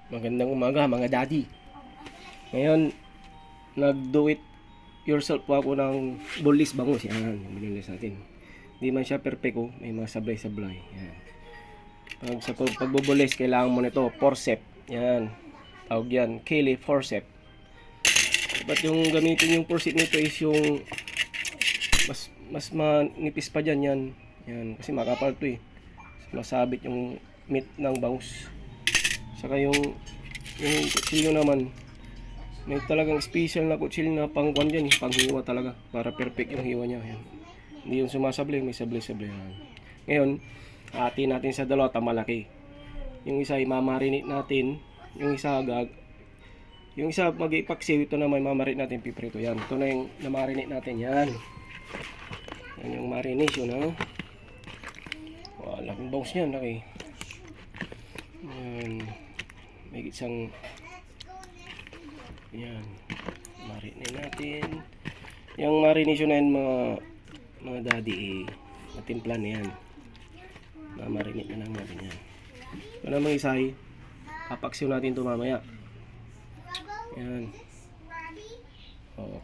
Magandang umaga mga daddy. Ngayon, nag-do it yourself po ako ng boneless bangus. Yan, yung boneless natin. Hindi man siya perfecto, may mga sablay-sablay. Yan. Sa pagboboles, kailangan mo nito, forceps. Yan. Tawag yan, Kili forceps. But yung gamitin yung forceps nito is yung mas manipis pa dyan yan. Yan, kasi makapal to eh. Masabit yung meat ng bangus. Saka yung kutsilyo naman, may talagang special na kutsilyo na pangkuan dyan, panghiwa talaga, para perfect yung hiwa niya. Yan. Hindi yung sumasablay, may sablay-sablay. Ngayon, atin natin sa dalawa, malaki. Yung isa i-marinate natin, yung isa mag-ipaksiw, ito na may mamarinate natin piprito. Yan, ito na yung na-marinate natin. Yan yung marination, ha. Wow, laking bangus niyan, laki. Yan, may isang yan, marinate natin. Yung marination na yan mga daddy, matimpla na yan. Marinate na lang natin yan. Ito na mga isay, papaksiw natin ito mamaya. Yan. Oh.